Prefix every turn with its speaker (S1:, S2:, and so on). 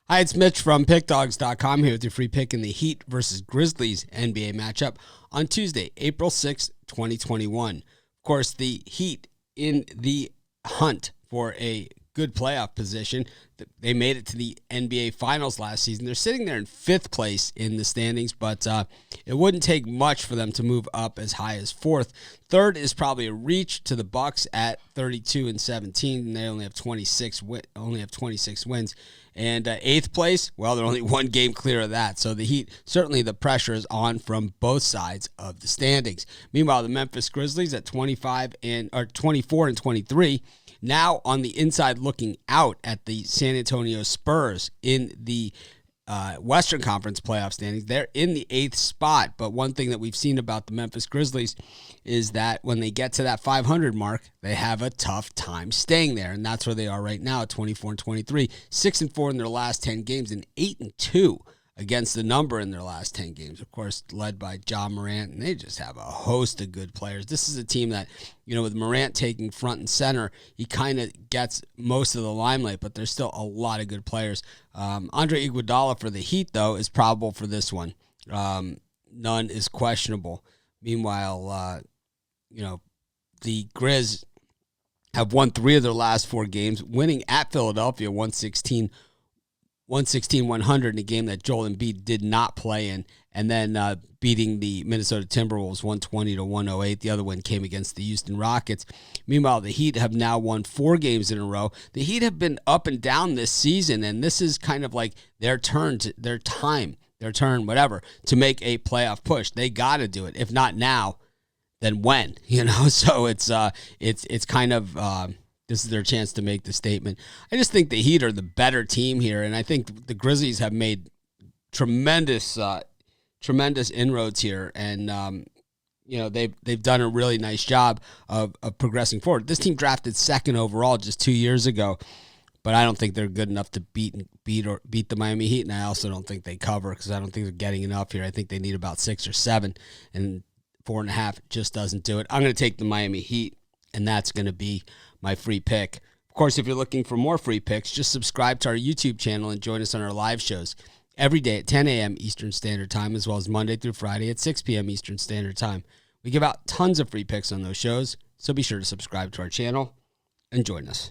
S1: Hi, it's Mitch from PickDawgz.com here with your free pick in the Heat versus Grizzlies NBA matchup on Tuesday, April 6th, 2021. Of course, the Heat in the hunt for a good playoff position. They made it to the NBA Finals last season. They're sitting there in fifth place in the standings, but it wouldn't take much for them to move up as high as fourth. Third is probably a reach to the Bucks at 32-17, and they only have 26 wins. And eighth place, well, they're only one game clear of that. So the Heat, certainly the pressure is on from both sides of the standings. Meanwhile, the Memphis Grizzlies at 24-23, now on the inside looking out at the San Antonio Spurs in the Western Conference playoff standings. They're in the eighth spot, but one thing that we've seen about the Memphis Grizzlies is that when they get to that 500 mark, they have a tough time staying there, and that's where they are right now at 24-23, 6-4 in their last 10 games, and 8-2 against the number in their last 10 games. Of course, led by Ja Morant, and they just have a host of good players. This is a team that, with Morant taking front and center, he kind of gets most of the limelight, but there's still a lot of good players. Andre Iguodala for the Heat, though, is probable for this one. None is questionable. Meanwhile, the Grizz have won 3 of their last 4 games, winning at Philadelphia 116-100 in a game that Joel Embiid did not play in, and then beating the Minnesota Timberwolves 120-108. The other one came against the Houston Rockets. Meanwhile, the Heat have now won 4 games in a row. The Heat have been up and down this season, and this is kind of like their turn, to make a playoff push. They got to do it. If not now, then when? So it's kind of this is their chance to make the statement. I just think the Heat are the better team here, and I think the Grizzlies have made tremendous inroads here, and they've done a really nice job of progressing forward. This team drafted second overall just 2 years ago, but I don't think they're good enough to beat the Miami Heat, and I also don't think they cover because I don't think they're getting enough here. I think they need about 6 or 7, and 4.5 just doesn't do it. I'm going to take the Miami Heat, and that's going to be my free pick. Of course, if you're looking for more free picks, just subscribe to our YouTube channel and join us on our live shows every day at 10 a.m. Eastern Standard Time, as well as Monday through Friday at 6 p.m. Eastern Standard Time. We give out tons of free picks on those shows, so be sure to subscribe to our channel and join us.